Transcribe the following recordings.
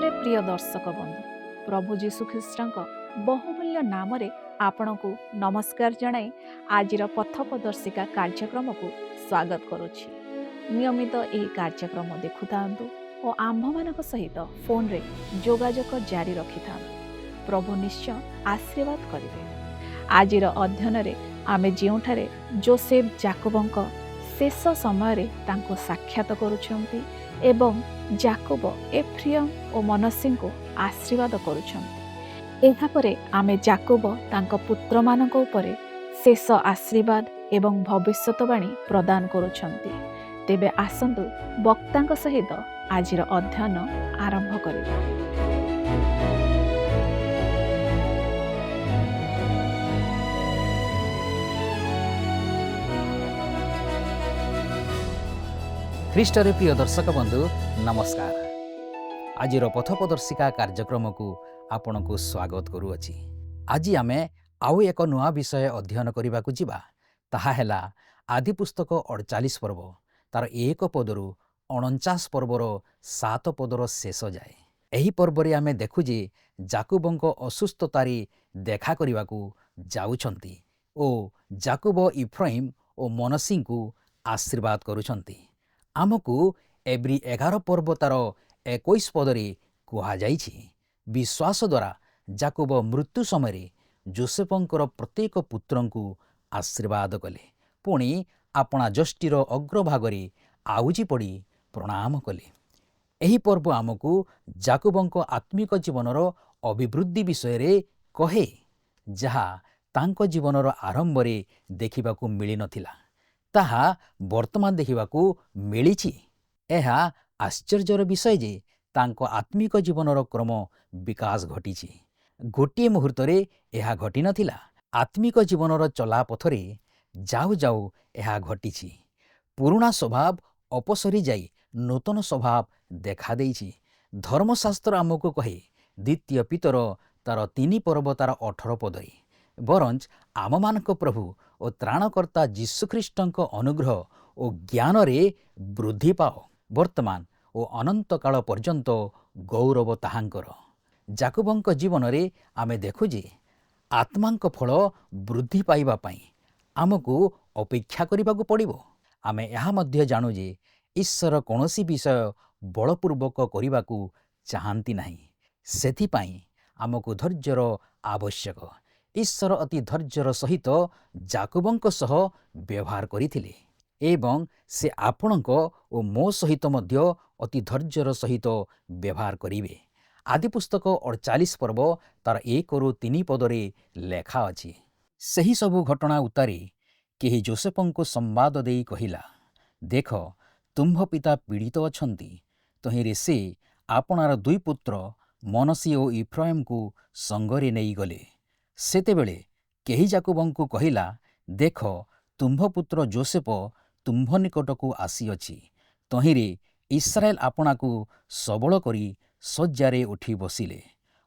ଖ୍ରୀଷ୍ଟରେ ପ୍ରିୟ ଦର୍ଶକ ବନ୍ଧୁ, ପ୍ରଭୁ ଯୀଶୁଖ୍ରୀଷ୍ଟଙ୍କ ବହୁମୂଲ୍ୟ ନାମରେ ଆପଣଙ୍କୁ ନମସ୍କାର ଜଣାଇ ଆଜିର ପଥ ପ୍ରଦର୍ଶିକା କାର୍ଯ୍ୟକ୍ରମକୁ ସ୍ୱାଗତ କରୁଛି। ନିୟମିତ ଏହି କାର୍ଯ୍ୟକ୍ରମ ଦେଖୁଥାନ୍ତୁ ଓ ଆମ୍ଭମାନଙ୍କ ସହିତ ଫୋନ୍ରେ ଯୋଗାଯୋଗ ଜାରି ରଖିଥାନ୍ତୁ। ପ୍ରଭୁ ନିଶ୍ଚୟ ଆଶୀର୍ବାଦ କରିବେ। ଆଜିର ଅଧ୍ୟୟନରେ ଆମେ ଯେଉଁଠାରେ ଯୋସେଫ ଯାକୋବଙ୍କ ଶେଷ ସମୟରେ ତାଙ୍କୁ ସାକ୍ଷାତ କରୁଛନ୍ତି ଏବଂ ଯାକୋବ ଏଫ୍ରିୟମ ଓ ମନସ୍ସେଙ୍କୁ ଆଶୀର୍ବାଦ କରୁଛନ୍ତି। ଏହାପରେ ଆମେ ଯାକୋବ ତାଙ୍କ ପୁତ୍ରମାନଙ୍କ ଉପରେ ଶେଷ ଆଶୀର୍ବାଦ ଏବଂ ଭବିଷ୍ୟତବାଣୀ ପ୍ରଦାନ କରୁଛନ୍ତି। ତେବେ ଆସନ୍ତୁ ବକ୍ତାଙ୍କ ସହିତ ଆଜିର ଅଧ୍ୟୟନ ଆରମ୍ଭ କରିବା। ଖ୍ରୀଷ୍ଟରେ ପ୍ରିୟ ଦର୍ଶକ ବନ୍ଧୁ ନମସ୍କାର। ଆଜିର ପଥ ପ୍ରଦର୍ଶିକା କାର୍ଯ୍ୟକ୍ରମକୁ ଆପଣଙ୍କୁ ସ୍ୱାଗତ କରୁଅଛି। ଆଜି ଆମେ ଆଉ ଏକ ନୂଆ ବିଷୟ ଅଧ୍ୟୟନ କରିବାକୁ ଯିବା। ତାହା ହେଲା ଆଦି ପୁସ୍ତକ 48 ପର୍ବ, ତାର 1 ପଦରୁ 49 ପର୍ବର 7 ପଦର ଶେଷ ଯାଏ। ଏହି ପର୍ବରେ ଆମେ ଦେଖୁ ଯେ ଯାକୋବଙ୍କ ଅସୁସ୍ଥତାରେ ଦେଖା କରିବାକୁ ଯାଉଛନ୍ତି ଓ ଯାକୋବ ଇଫ୍ରାଇମ୍ ଓ ମନସ୍ସେଙ୍କୁ ଆଶୀର୍ବାଦ କରୁଛନ୍ତି। ଆମକୁ ଏବ୍ରୀ 11 ପର୍ବ ତାର 21 ପଦରେ କୁହାଯାଇଛି, ବିଶ୍ୱାସ ଦ୍ୱାରା ଯାକୋବ ମୃତ୍ୟୁ ସମୟରେ ଯୋସେଫଙ୍କର ପ୍ରତ୍ୟେକ ପୁତ୍ରଙ୍କୁ ଆଶୀର୍ବାଦ କଲେ, ପୁଣି ଆପଣା ଯଷ୍ଟିର ଅଗ୍ରଭାଗରେ ଆଉଜି ପଡ଼ି ପ୍ରଣାମ କଲେ। ଏହି ପର୍ବ ଆମକୁ ଯାକୋବଙ୍କ ଆତ୍ମିକ ଜୀବନର ଅଭିବୃଦ୍ଧି ବିଷୟରେ କହେ, ଯାହା ତାଙ୍କ ଜୀବନର ଆରମ୍ଭରେ ଦେଖିବାକୁ ମିଳିନଥିଲା, ତାହା ବର୍ତ୍ତମାନ ଦେଖିବାକୁ ମିଳିଛି। ଏହା ଆଶ୍ଚର୍ଯ୍ୟର ବିଷୟ ଯେ ତାଙ୍କ ଆତ୍ମିକ ଜୀବନର କ୍ରମ ବିକାଶ ଘଟିଛି। ଗୋଟିଏ ମୁହୂର୍ତ୍ତରେ ଏହା ଘଟିନଥିଲା। ଆତ୍ମିକ ଜୀବନର ଚଲାପଥରେ ଯାଉ ଯାଉ ଏହା ଘଟିଛି। ପୁରୁଣା ସ୍ୱଭାବ ଅପସରି ଯାଇ ନୂତନ ସ୍ୱଭାବ ଦେଖାଦେଇଛି। ଧର୍ମଶାସ୍ତ୍ର ଆମକୁ କହେ, ଦ୍ୱିତୀୟ ପିତର ତାର 3 ପର୍ବ ତାର 18 ପଦରେ, ବରଞ୍ଚ ଆମମାନଙ୍କ ପ୍ରଭୁ ଓ ତ୍ରାଣକର୍ତ୍ତା ଯୀଶୁଖ୍ରୀଷ୍ଟଙ୍କ ଅନୁଗ୍ରହ ଓ ଜ୍ଞାନରେ ବୃଦ୍ଧି ପାଅ, ବର୍ତ୍ତମାନ ଓ ଅନନ୍ତକାଳ ପର୍ଯ୍ୟନ୍ତ ଗୌରବ ତାହାଙ୍କର। ଯାକୋବଙ୍କ ଜୀବନରେ ଆମେ ଦେଖୁ ଯେ ଆତ୍ମାଙ୍କ ଫଳ ବୃଦ୍ଧି ପାଇବା ପାଇଁ ଆମକୁ ଅପେକ୍ଷା କରିବାକୁ ପଡ଼ିବ। ଆମେ ଏହା ମଧ୍ୟ ଜାଣୁ ଯେ ଈଶ୍ୱର କୌଣସି ବିଷୟ ବଳପୂର୍ବକ କରିବାକୁ ଚାହାନ୍ତି ନାହିଁ। ସେଥିପାଇଁ ଆମକୁ ଧୈର୍ଯ୍ୟର ଆବଶ୍ୟକ। ଈଶ୍ୱର ଅତି ଧୈର୍ଯ୍ୟର ସହିତ ଯାକୋବଙ୍କ ସହ ବ୍ୟବହାର କରିଥିଲେ ଏବଂ ସେ ଆପଣଙ୍କ ଓ ମୋ ସହିତ ମଧ୍ୟ ଅତି ଧୈର୍ଯ୍ୟର ସହିତ ବ୍ୟବହାର କରିବେ। ଆଦି ପୁସ୍ତକ 48 ପର୍ବ ତାର 1ରୁ 3 ପଦରେ ଲେଖା ଅଛି, ସେହି ସବୁ ଘଟଣା ଉତ୍ତାରେ କେହି ଯୋସେଫଙ୍କୁ ସମ୍ବାଦ ଦେଇ କହିଲା, ଦେଖ, ତୁମ୍ଭ ପିତା ପୀଡ଼ିତ ଅଛନ୍ତି। ତହିଁରେ ସେ ଆପଣାର 2 ପୁତ୍ର ମନସ୍ସେ ଓ ଇଫ୍ରାଇମକୁ ସଙ୍ଗରେ ନେଇଗଲେ। ସେତେବେଳେ କେହି ଯାକୋବଙ୍କୁ କହିଲା, ଦେଖ, ତୁମ୍ଭ ପୁତ୍ର ଯୋସେଫ ତୁମ୍ଭ ନିକଟକୁ ଆସିଅଛି। ତହିଁରେ ଇସ୍ରାଏଲ ଆପଣାକୁ ସବଳ କରି ଶଯ୍ୟାରେ ଉଠି ବସିଲେ।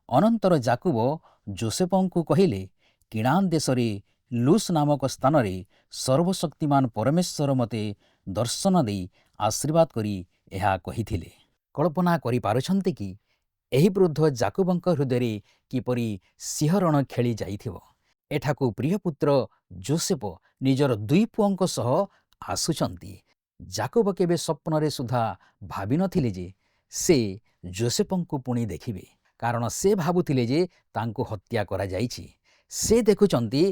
ଅନନ୍ତର ଯାକୋବ ଯୋସେଫଙ୍କୁ କହିଲେ, କିଣାନ୍ ଦେଶରେ ଲୁସ୍ ନାମକ ସ୍ଥାନରେ ସର୍ବଶକ୍ତିମାନ ପରମେଶ୍ୱର ମୋତେ ଦର୍ଶନ ଦେଇ ଆଶୀର୍ବାଦ କରି ଏହା କହିଥିଲେ। କଳ୍ପନା କରିପାରୁଛନ୍ତି କି ଏହି ବୃଦ୍ଧ ଯାକୋବଙ୍କ ହୃଦୟରେ କିପରି ଶିହରଣ ଖେଳି ଯାଇଥିବ। ଏଠାକୁ ପ୍ରିୟ ପୁତ୍ର ଯୋସେଫ ନିଜର 2 ପୁଅଙ୍କ ସହ ଆସୁଛନ୍ତି। ଯାକୋବ କେବେ ସ୍ୱପ୍ନରେ ସୁଦ୍ଧା ଭାବିନଥିଲେ ଯେ ସେ ଯୋସେଫଙ୍କୁ ପୁଣି ଦେଖିବେ, କାରଣ ସେ ଭାବୁଥିଲେ ଯେ ତାଙ୍କୁ ହତ୍ୟା କରାଯାଇଛି। ସେ ଦେଖୁଛନ୍ତି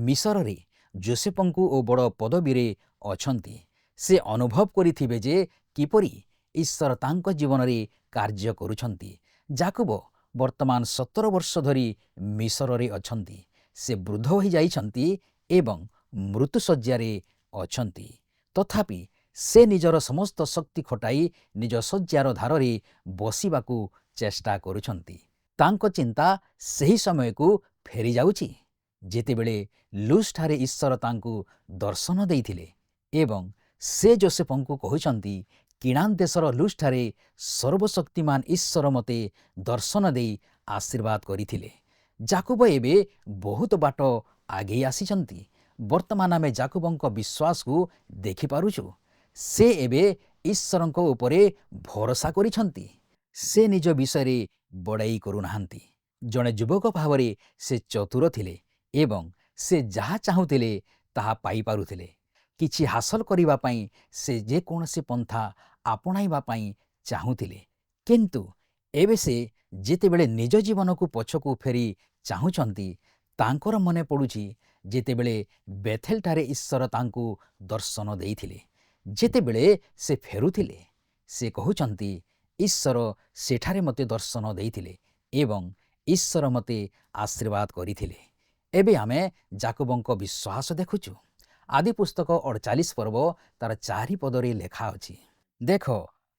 ମିଶରରେ ଯୋସେଫଙ୍କୁ ଓ ବଡ଼ ପଦବୀରେ ଅଛନ୍ତି। ସେ ଅନୁଭବ କରିଥିବେ ଯେ କିପରି ଈଶ୍ୱର ତାଙ୍କ ଜୀବନରେ କାର୍ଯ୍ୟ କରୁଛନ୍ତି। ଯାକୋବ ବର୍ତ୍ତମାନ 17 ବର୍ଷ ଧରି ମିଶରରେ ଅଛନ୍ତି। ସେ ବୃଦ୍ଧ ହୋଇଯାଇଛନ୍ତି ଏବଂ ମୃତ୍ୟୁଶଯ୍ୟାରେ ଅଛନ୍ତି। ତଥାପି ସେ ନିଜର ସମସ୍ତ ଶକ୍ତି ଖଟାଇ ନିଜ ଶଯ୍ୟାର ଧାରରେ ବସିବାକୁ ଚେଷ୍ଟା କରୁଛନ୍ତି। ତାଙ୍କ ଚିନ୍ତା ସେହି ସମୟକୁ ଫେରିଯାଉଛି ଯେତେବେଳେ ଲୁଜ୍‌ଠାରେ ଈଶ୍ୱର ତାଙ୍କୁ ଦର୍ଶନ ଦେଇଥିଲେ ଏବଂ ସେ ଯୋସେଫଙ୍କୁ କହୁଛନ୍ତି, କିଣାନ୍ ଦେଶର ଲୁଜ୍‌ଠାରେ ସର୍ବଶକ୍ତିମାନ ଈଶ୍ୱର ମୋତେ ଦର୍ଶନ ଦେଇ ଆଶୀର୍ବାଦ କରିଥିଲେ। ଯାକୋବ ଏବେ ବହୁତ ବାଟ ଆଗେଇ ଆସିଛନ୍ତି। ବର୍ତ୍ତମାନ ଆମେ ଯାକୋବଙ୍କ ବିଶ୍ୱାସକୁ ଦେଖିପାରୁଛୁ। ସେ ଏବେ ଈଶ୍ୱରଙ୍କ ଉପରେ ଭରସା କରିଛନ୍ତି। ସେ ନିଜ ବିଷୟରେ ବଡ଼ାଇ କରୁନାହାନ୍ତି। ଜଣେ ଯୁବକ ଭାବରେ ସେ ଚତୁର ଥିଲେ ଏବଂ ସେ ଯାହା ଚାହୁଁଥିଲେ ତାହା ପାଇପାରୁଥିଲେ। କିଛି ହାସଲ କରିବା ପାଇଁ ସେ ଯେକୌଣସି ପନ୍ଥା ଆପଣାଇବା ପାଇଁ ଚାହୁଁଥିଲେ। କିନ୍ତୁ ଏବେ ସେ ଯେତେବେଳେ ନିଜ ଜୀବନକୁ ପଛକୁ ଫେରି ଚାହୁଁଛନ୍ତି, ତାଙ୍କର ମନେ ପଡ଼ୁଛି ଯେତେବେଳେ ବେଥେଲଠାରେ ଈଶ୍ୱର ତାଙ୍କୁ ଦର୍ଶନ ଦେଇଥିଲେ। ଯେତେବେଳେ ସେ ଫେରୁଥିଲେ, ସେ କହୁଛନ୍ତି, ଈଶ୍ୱର ସେଠାରେ ମୋତେ ଦର୍ଶନ ଦେଇଥିଲେ ଏବଂ ଈଶ୍ୱର ମୋତେ ଆଶୀର୍ବାଦ କରିଥିଲେ। ଏବେ ଆମେ ଯାକୋବଙ୍କ ବିଶ୍ୱାସ ଦେଖୁଛୁ। ଆଦି ପୁସ୍ତକ 48 ପର୍ବ ତାର 4 ପଦରେ ଲେଖା ଅଛି, ଦେଖ,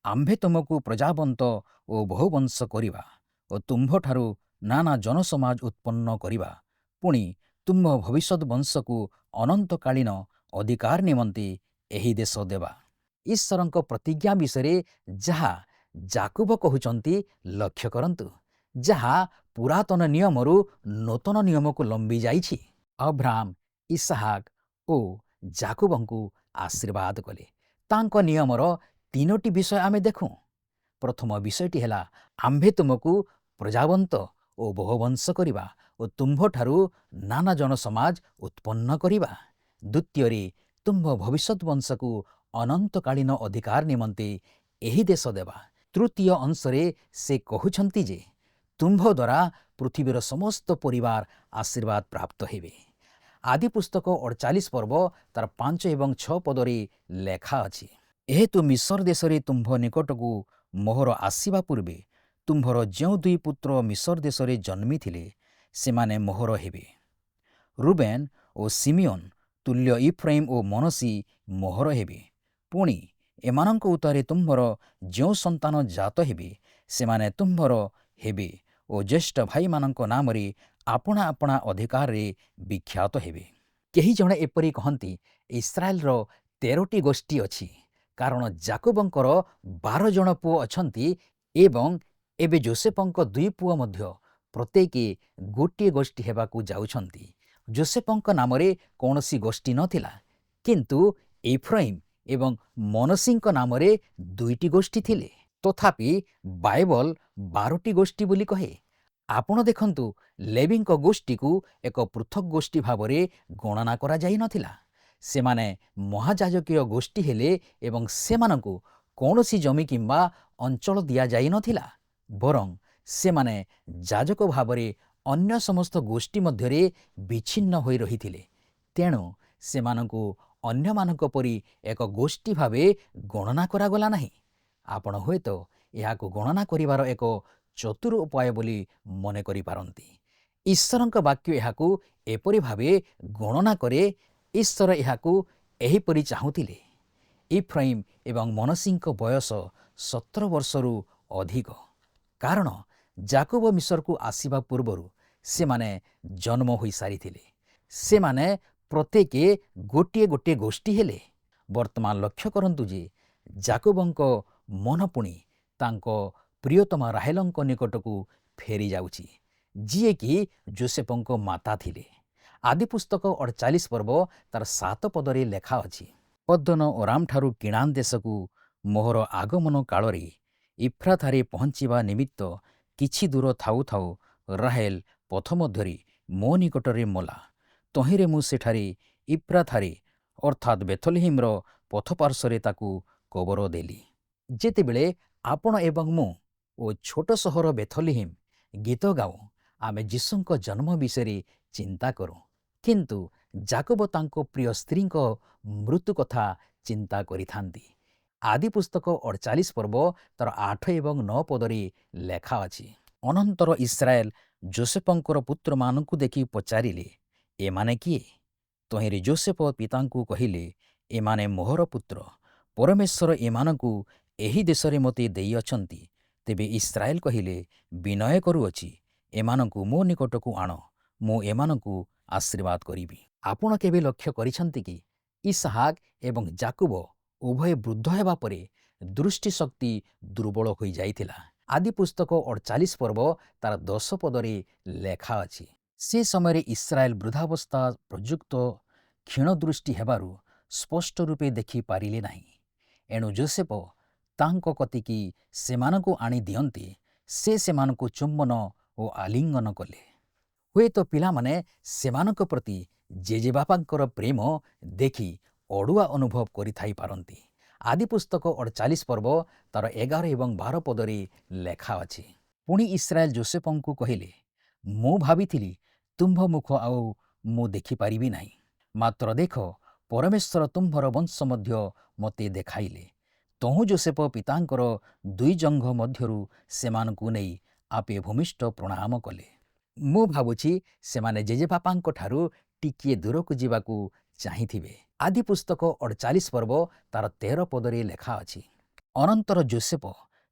ଆମ୍ଭେ ତୁମକୁ ପ୍ରଜାବନ୍ତ ଓ ବହୁବଂଶ କରିବା ଓ ତୁମ୍ଭଠାରୁ ନାନା ଜନସମାଜ ଉତ୍ପନ୍ନ କରିବା, ପୁଣି ତୁମ୍ଭ ଭବିଷ୍ୟତ ବଂଶକୁ ଅନନ୍ତକାଳୀନ ଅଧିକାର ନିମନ୍ତେ ଏହି ଦେଶ ଦେବା। ଈଶ୍ୱରଙ୍କ ପ୍ରତିଜ୍ଞା ବିଷୟରେ ଯାହା ଯାକୋବ କହୁଛନ୍ତି, ଲକ୍ଷ୍ୟ କରନ୍ତୁ, ଯାହା ପୁରାତନ ନିୟମରୁ ନୂତନ ନିୟମକୁ ଲମ୍ବି ଯାଇଛି। ଅବ୍ରାହମ, ଇସାହାକ ଓ ଯାକୋବଙ୍କୁ ଆଶୀର୍ବାଦ କଲେ। ତାଙ୍କ ନିୟମର 3ଟି ବିଷୟ ଆମେ ଦେଖୁଁ। ପ୍ରଥମ ବିଷୟଟି ହେଲା, ଆମ୍ଭେ ତୁମକୁ ପ୍ରଜାବନ୍ତ ଓ ବହୁବଂଶ କରିବା ଓ ତୁମ୍ଭଠାରୁ ନାନା ଜନସମାଜ ଉତ୍ପନ୍ନ କରିବା। ଦ୍ୱିତୀୟରେ, ତୁମ୍ଭ ଭବିଷ୍ୟତ ବଂଶକୁ ଅନନ୍ତକାଳୀନ ଅଧିକାର ନିମନ୍ତେ ଏହି ଦେଶ ଦେବା। ତୃତୀୟ ଅଂଶରେ ସେ କହୁଛନ୍ତି ଯେ ତୁମ୍ଭ ଦ୍ୱାରା ପୃଥିବୀର ସମସ୍ତ ପରିବାର ଆଶୀର୍ବାଦ ପ୍ରାପ୍ତ ହେବେ। ଆଦି ପୁସ୍ତକ 48 ପର୍ବ ତାର 5 ଏବଂ 6 ପଦରେ ଲେଖା ଅଛି, ଏହେତୁ ମିଶର ଦେଶରେ ତୁମ୍ଭ ନିକଟକୁ ମୋହର ଆସିବା ପୂର୍ବେ ତୁମ୍ଭର ଯେଉଁ 2 ପୁତ୍ର ମିଶର ଦେଶରେ ଜନ୍ମିଥିଲେ, ସେମାନେ ମୋହର ହେବେ। ରୁବେନ ଓ ସିମିଓନ ତୁଲ୍ୟ ଇଫ୍ରାଇମ ଓ ମନୋସି ମୋହର ହେବେ। ପୁଣି ଏମାନଙ୍କ ଉତ୍ତାରେ ତୁମ୍ଭର ଯେଉଁ ସନ୍ତାନ ଜାତ ହେବେ, ସେମାନେ ତୁମ୍ଭର ହେବେ ଓ ଜ୍ୟେଷ୍ଠ ଭାଇମାନଙ୍କ ନାମରେ ଆପଣା ଆପଣା ଅଧିକାରରେ ବିଖ୍ୟାତ ହେବେ। କେହି ଜଣେ ଏପରି କହନ୍ତି, ଇସ୍ରାଏଲର 13ଟି ଗୋଷ୍ଠୀ ଅଛି, କାରଣ ଯାକୋବଙ୍କର 12 ଜଣ ପୁଅ ଅଛନ୍ତି ଏବଂ ଏବେ ଯୋସେଫଙ୍କ 2 ପୁଅ ମଧ୍ୟ ପ୍ରତ୍ୟେକ ଗୋଟିଏ ଗୋଷ୍ଠୀ ହେବାକୁ ଯାଉଛନ୍ତି। ଯୋସେଫଙ୍କ ନାମରେ କୌଣସି ଗୋଷ୍ଠୀ ନଥିଲା, କିନ୍ତୁ ଏଫ୍ରାଇମ ଏବଂ ମନୋସିଙ୍କ ନାମରେ 2ଟି ଗୋଷ୍ଠୀ ଥିଲେ। ତଥାପି ବାଇବଲ 12ଟି ଗୋଷ୍ଠୀ ବୋଲି କହେ। ଆପଣ ଦେଖନ୍ତୁ, ଲେବୀଙ୍କ ଗୋଷ୍ଠୀକୁ ଏକ ପୃଥକ ଗୋଷ୍ଠୀ ଭାବରେ ଗଣନା କରାଯାଇନଥିଲା। ସେମାନେ ମହାଯାଜକୀୟ ଗୋଷ୍ଠୀ ହେଲେ ଏବଂ ସେମାନଙ୍କୁ କୌଣସି ଜମି କିମ୍ବା ଅଞ୍ଚଳ ଦିଆଯାଇନଥିଲା, ବରଂ ସେମାନେ ଯାଜକ ଭାବରେ ଅନ୍ୟ ସମସ୍ତ ଗୋଷ୍ଠୀ ମଧ୍ୟରେ ବିଚ୍ଛିନ୍ନ ହୋଇ ରହିଥିଲେ। ତେଣୁ ସେମାନଙ୍କୁ ଅନ୍ୟମାନଙ୍କ ପରି ଏକ ଗୋଷ୍ଠୀ ଭାବେ ଗଣନା କରାଗଲା ନାହିଁ। ଆପଣ ହୁଏତ ଏହାକୁ ଗଣନା କରିବାର ଏକ ଚତୁର ଉପାୟ ବୋଲି ମନେ କରିପାରନ୍ତି। ଈଶ୍ୱରଙ୍କ ବାକ୍ୟ ଏହାକୁ ଏପରି ଭାବେ ଗଣନା କରେ। ଈଶ୍ୱର ଏହାକୁ ଏହିପରି ଚାହୁଁଥିଲେ। ଇଫ୍ରାଇମ ଏବଂ ମନୋସିଙ୍କ ବୟସ 17 ବର୍ଷରୁ ଅଧିକ, କାରଣ ଯାକୋବ ମିଶରକୁ ଆସିବା ପୂର୍ବରୁ ସେମାନେ ଜନ୍ମ ହୋଇସାରିଥିଲେ। ସେମାନେ ପ୍ରତ୍ୟେକ ଗୋଟିଏ ଗୋଟିଏ ଗୋଷ୍ଠୀ ହେଲେ। ବର୍ତ୍ତମାନ ଲକ୍ଷ୍ୟ କରନ୍ତୁ ଯେ ଯାକୋବଙ୍କ ମନ ପୁଣି ତାଙ୍କ ପ୍ରିୟତମା ରାହେଲଙ୍କ ନିକଟକୁ ଫେରିଯାଉଛି, ଯିଏକି ଯୋସେଫଙ୍କ ମାତା ଥିଲେ। ଆଦି ପୁସ୍ତକ 48 ପର୍ବ ତାର 7 ପଦରେ ଲେଖା ଅଛି, ପଦ୍ଦନ ଓରାମଠାରୁ କିଣାନ୍ ଦେଶକୁ ମୋହର ଆଗମନ କାଳରେ ଇଫ୍ରାତାରେ ପହଞ୍ଚିବା ନିମିତ୍ତ କିଛି ଦୂର ଥାଉ ଥାଉ ରାହେଲ ପଥ ମଧ୍ୟରେ ମୋ ନିକଟରେ ମଲା। ତହିଁରେ ମୁଁ ସେଠାରେ ଇଫ୍ରାତାରେ ଅର୍ଥାତ୍ ବେଥଲେହେମର ପଥ ପାର୍ଶ୍ୱରେ ତାକୁ କବର ଦେଲି। ଯେତେବେଳେ ଆପଣ ଏବଂ ମୁଁ ଓ ଛୋଟ ସହର ବେଥଲେହେମ ଗୀତ ଗାଉ, ଆମେ ଯୀଶୁଙ୍କ ଜନ୍ମ ବିଷୟରେ ଚିନ୍ତା କରୁ, କିନ୍ତୁ ଯାକୋବ ତାଙ୍କ ପ୍ରିୟ ସ୍ତ୍ରୀଙ୍କ ମୃତ୍ୟୁ କଥା ଚିନ୍ତା କରିଥାନ୍ତି। ଆଦି ପୁସ୍ତକ 48 ପର୍ବ ତାର 8 ଏବଂ 9 ପଦରେ ଲେଖା ଅଛି, ଅନନ୍ତର ଇସ୍ରାଏଲ ଯୋସେଫଙ୍କର ପୁତ୍ରମାନଙ୍କୁ ଦେଖି ପଚାରିଲେ, ଏମାନେ କିଏ? ତହିଁରେ ଯୋସେଫ ପିତାଙ୍କୁ କହିଲେ, ଏମାନେ ମୋହର ପୁତ୍ର। ପରମେଶ୍ୱର ଏମାନଙ୍କୁ ଏହି ଦେଶରେ ମୋତେ ଦେଇଅଛନ୍ତି। ତେବେ ଇସ୍ରାଏଲ କହିଲେ, ବିନୟ କରୁଅଛି, ଏମାନଙ୍କୁ ମୋ ନିକଟକୁ ଆଣ, ମୁଁ ଏମାନଙ୍କୁ ଆଶୀର୍ବାଦ କରିବି। ଆପଣ କେବେ ଲକ୍ଷ୍ୟ କରିଛନ୍ତି କି ଇସାହାକ ଏବଂ ଯାକୋବ ଉଭୟ ବୃଦ୍ଧ ହେବା ପରେ ଦୃଷ୍ଟିଶକ୍ତି ଦୁର୍ବଳ ହୋଇଯାଇଥିଲା। ଆଦି ପୁସ୍ତକ 48 ପର୍ବ ତାର 10 ପଦରେ ଲେଖା ଅଛି, ସେ ସମୟରେ ଇସ୍ରାଏଲ ବୃଦ୍ଧାବସ୍ଥା ପ୍ରଯୁକ୍ତ କ୍ଷୀଣ ଦୃଷ୍ଟି ହେବାରୁ ସ୍ପଷ୍ଟ ରୂପେ ଦେଖିପାରିଲେ ନାହିଁ। ଏଣୁ ଯୋସେଫ ତାଙ୍କ କତିକି ସେମାନଙ୍କୁ ଆଣି ଦିଅନ୍ତେ, ସେ ସେମାନଙ୍କୁ ଚୁମ୍ବନ ଓ ଆଲିଙ୍ଗନ କଲେ। ହୁଏତ ପିଲାମାନେ ସେମାନଙ୍କ ପ୍ରତି ଜେଜେବାପାଙ୍କର ପ୍ରେମ ଦେଖି ଅଡ଼ୁଆ ଅନୁଭବ କରିଥାଇପାରନ୍ତି। ଆଦି ପୁସ୍ତକ 48 ପର୍ବ ତାର 11 ଏବଂ 12 ପଦରେ ଲେଖା ଅଛି। ପୁଣି ଇସ୍ରାଏଲ ଯୋସେଫଙ୍କୁ କହିଲେ, ମୁଁ ଭାବିଥିଲି ତୁମ୍ଭ ମୁଖ ଆଉ ମୁଁ ଦେଖିପାରିବି ନାହିଁ, ମାତ୍ର ଦେଖ ପରମେଶ୍ୱର ତୁମ୍ଭର ବଂଶ ମଧ୍ୟ ମୋତେ ଦେଖାଇଲେ। ତହୁଁ ଯୋସେଫ ପିତାଙ୍କର ଦୁଇ ଜଙ୍ଘ ମଧ୍ୟରୁ ସେମାନଙ୍କୁ ନେଇ ଆପେ ଭୂମିଷ୍ଠ ପ୍ରଣାମ କଲେ। ମୁଁ ଭାବୁଛି ସେମାନେ ଜେଜେବାପାଙ୍କ ଠାରୁ ଟିକିଏ ଦୂରକୁ ଯିବାକୁ ଚାହିଁଥିବେ। ଆଦି ପୁସ୍ତକ 48 ପର୍ବ ତାର 13 ପଦରେ ଲେଖା ଅଛି। ଅନନ୍ତର ଯୋସେଫ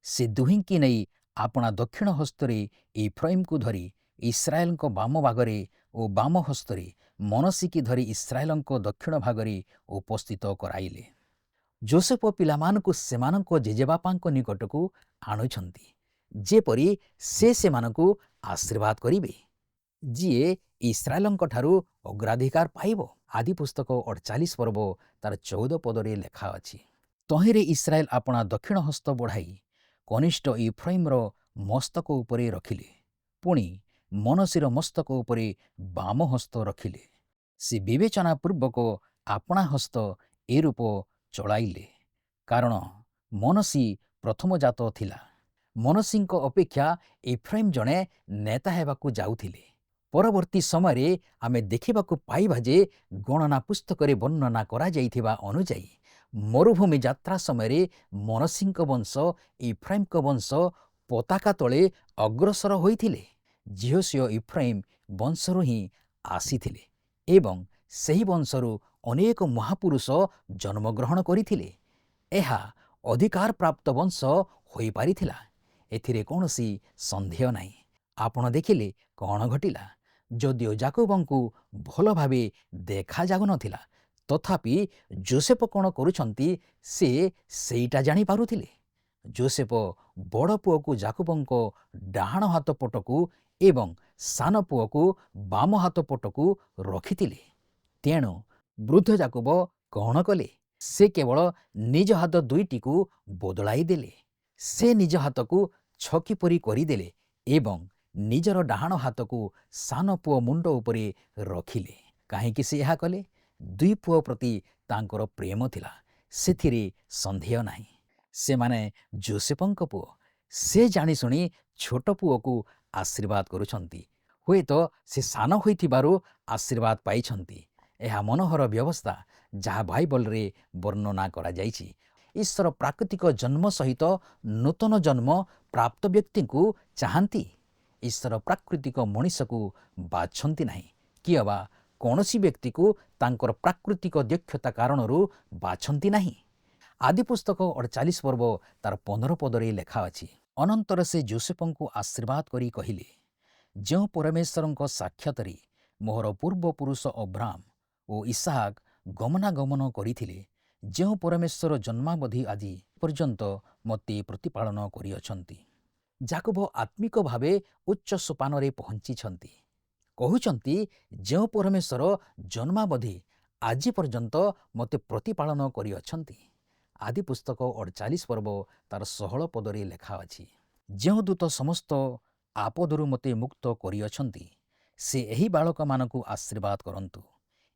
ସେ ଦୁହିଁକି ନେଇ ଆପଣା ଦକ୍ଷିଣ ହସ୍ତରେ ଇଫ୍ରାଇମକୁ ଧରି ଇସ୍ରାଏଲଙ୍କ ବାମ ଭାଗରେ ଓ ବାମ ହସ୍ତରେ ମନସିକି ଧରି ଇସ୍ରାଏଲଙ୍କ ଦକ୍ଷିଣ ଭାଗରେ ଉପସ୍ଥିତ କରାଇଲେ। ଯୋସେଫ ପିଲାମାନଙ୍କୁ ସେମାନଙ୍କ ଜେଜେବାପାଙ୍କ ନିକଟକୁ ଆଣୁଛନ୍ତି, ଯେପରି ସେ ସେମାନଙ୍କୁ ଆଶୀର୍ବାଦ କରିବେ, ଯିଏ ଇସ୍ରାଏଲଙ୍କ ଠାରୁ ଅଗ୍ରାଧିକାର ପାଇବ। ଆଦି ପୁସ୍ତକ 48 ପର୍ବ ତାର 14 ପଦରେ ଲେଖା ଅଛି। ତହିଁରେ ଇସ୍ରାଏଲ ଆପଣା ଦକ୍ଷିଣ ହସ୍ତ ବଢ଼ାଇ କନିଷ୍ଠ ଇଫ୍ରାଇମର ମସ୍ତକ ଉପରେ ରଖିଲେ, ପୁଣି ମନସିର ମସ୍ତକ ଉପରେ ବାମ ହସ୍ତ ରଖିଲେ। ସେ ବିବେଚନା ପୂର୍ବକ ଆପଣା ହସ୍ତ ଏ ରୂପ ଚଳାଇଲେ, କାରଣ ମନସି ପ୍ରଥମଜାତ ଥିଲା। ମନସିଙ୍କ ଅପେକ୍ଷା ଇଫ୍ରାଇମ ଜଣେ ନେତା ହେବାକୁ ଯାଉଥିଲେ। ପରବର୍ତ୍ତୀ ସମୟରେ ଆମେ ଦେଖିବାକୁ ପାଇବା ଯେ ଗଣନା ପୁସ୍ତକରେ ବର୍ଣ୍ଣନା କରାଯାଇଥିବା ଅନୁଯାୟୀ ମରୁଭୂମି ଯାତ୍ରା ସମୟରେ ମନସିଙ୍କ ବଂଶ ଇଫ୍ରାଇମଙ୍କ ବଂଶ ପତାକା ତଳେ ଅଗ୍ରସର ହୋଇଥିଲେ। ଝିଅସିଅ ଇଫ୍ରାଇମ ବଂଶରୁ ହିଁ ଆସିଥିଲେ ଏବଂ ସେହି ବଂଶରୁ ଅନେକ ମହାପୁରୁଷ ଜନ୍ମଗ୍ରହଣ କରିଥିଲେ। ଏହା ଅଧିକାରପ୍ରାପ୍ତ ବଂଶ ହୋଇପାରିଥିଲା, ଏଥିରେ କୌଣସି ସନ୍ଦେହ ନାହିଁ। ଆପଣ ଦେଖିଲେ କ'ଣ ଘଟିଲା? ଯଦିଓ ଯାକୋବଙ୍କୁ ଭଲ ଭାବେ ଦେଖାଯାଉନଥିଲା, ତଥାପି ଯୋସେଫ କ'ଣ କରୁଛନ୍ତି ସେ ସେଇଟା ଜାଣିପାରୁଥିଲେ। ଯୋସେଫ ବଡ଼ ପୁଅକୁ ଯାକୋବଙ୍କ ଡାହାଣ ହାତ ପଟକୁ ଏବଂ ସାନ ପୁଅକୁ ବାମ ହାତ ପଟକୁ ରଖିଥିଲେ। ତେଣୁ ବୃଦ୍ଧ ଯାକୋବ କ'ଣ କଲେ? ସେ କେବଳ ନିଜ ହାତ ଦୁଇଟିକୁ ବଦଳାଇ ଦେଲେ। ସେ ନିଜ ହାତକୁ ଛକି ପରି କରିଦେଲେ ଏବଂ ନିଜର ଡାହାଣ ହାତକୁ ସାନ ପୁଅ ମୁଣ୍ଡ ଉପରେ ରଖିଲେ। କାହିଁକି ସେ ଏହା କଲେ? ଦୁଇ ପୁଅ ପ୍ରତି ତାଙ୍କର ପ୍ରେମ ଥିଲା, ସେଥିରେ ସନ୍ଦେହ ନାହିଁ। ସେମାନେ ଯୋସେଫଙ୍କ ପୁଅ। ସେ ଜାଣିଶୁଣି ଛୋଟ ପୁଅକୁ ଆଶୀର୍ବାଦ କରୁଛନ୍ତି। ହୁଏତ ସେ ସାନ ହୋଇଥିବାରୁ ଆଶୀର୍ବାଦ ପାଇଛନ୍ତି। ଏହା ମନୋହର ବ୍ୟବସ୍ଥା ଯାହା ବାଇବଲରେ ବର୍ଣ୍ଣନା କରାଯାଇଛି। ଈଶ୍ୱର ପ୍ରାକୃତିକ ଜନ୍ମ ସହିତ ନୂତନ ଜନ୍ମ ପ୍ରାପ୍ତ ବ୍ୟକ୍ତିଙ୍କୁ ଚାହାନ୍ତି। ଈଶ୍ୱର ପ୍ରାକୃତିକ ମଣିଷକୁ ବାଛନ୍ତି ନାହିଁ, କି ଅବା କୌଣସି ବ୍ୟକ୍ତିକୁ ତାଙ୍କର ପ୍ରାକୃତିକ ଦକ୍ଷତା କାରଣରୁ ବାଛନ୍ତି ନାହିଁ। ଆଦି ପୁସ୍ତକ 48 ପର୍ବ ତାର 15 ପଦରେ ଲେଖା ଅଛି। ଅନନ୍ତର ସେ ଯୋସେଫଙ୍କୁ ଆଶୀର୍ବାଦ କରି କହିଲେ, ଯେଉଁ ପରମେଶ୍ୱରଙ୍କ ସାକ୍ଷାତରେ ମୋହର ପୂର୍ବପୁରୁଷ ଅବ୍ରାମ ଓ ଇସାହାକ ଗମନାଗମନ କରିଥିଲେ, ଯେଉଁ ପରମେଶ୍ୱର ଜନ୍ମାବଧି ଆଜି ପର୍ଯ୍ୟନ୍ତ ମୋତେ ପ୍ରତିପାଳନ କରିଅଛନ୍ତି। ଯାକୋବ ଆତ୍ମିକ ଭାବେ ଉଚ୍ଚ ସୋପାନରେ ପହଞ୍ଚିଛନ୍ତି। କହୁଛନ୍ତି, ଯେଉଁ ପରମେଶ୍ୱର ଜନ୍ମାବଧି ଆଜି ପର୍ଯ୍ୟନ୍ତ ମୋତେ ପ୍ରତିପାଳନ କରିଅଛନ୍ତି। ଆଦି ପୁସ୍ତକ 48 ପର୍ବ ତାର 16 ପଦରେ ଲେଖା ଅଛି। ଯେଉଁ ଦୂତ ସମସ୍ତ ଆପଦରୁ ମୋତେ ମୁକ୍ତ କରିଅଛନ୍ତି, ସେ ଏହି ବାଳକମାନଙ୍କୁ ଆଶୀର୍ବାଦ କରନ୍ତୁ।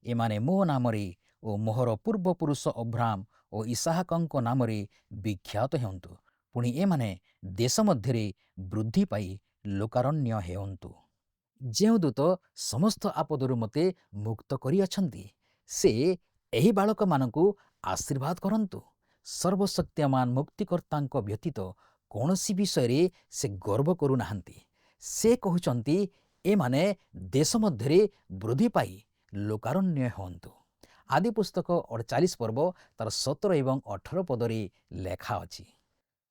ଏମାନେ ମୋ ନାମରେ ଓ ମୋହର ପୂର୍ବପୁରୁଷ ଅବ୍ରାମ ଓ ଇସାହାକଙ୍କ ନାମରେ ବିଖ୍ୟାତ ହେଉନ୍ତୁ। ପୁଣି ଏମାନେ ଦେଶ ମଧ୍ୟରେ ବୃଦ୍ଧି ପାଇ ଲୋକାରଣ୍ୟ ହେଉନ୍ତୁ। ଯେଉଁ ଦୂତ ସମସ୍ତ ଆପଦରୁ ମୋତେ ମୁକ୍ତ କରିଅଛନ୍ତି, ସେ ଏହି ବାଳକମାନଙ୍କୁ ଆଶୀର୍ବାଦ କରନ୍ତୁ। ସର୍ବଶକ୍ତିମାନ ମୁକ୍ତିକର୍ତ୍ତାଙ୍କ ବ୍ୟତୀତ କୌଣସି ବିଷୟରେ ସେ ଗର୍ବ କରୁନାହାନ୍ତି। ସେ କହୁଛନ୍ତି, ଏମାନେ ଦେଶ ମଧ୍ୟରେ ବୃଦ୍ଧି ପାଇ ଲୋକାରଣ୍ୟ ହୁଅନ୍ତୁ। ଆଦି ପୁସ୍ତକ 48 ପର୍ବ ତାର 17 ଏବଂ 18 ପଦରେ ଲେଖା ଅଛି।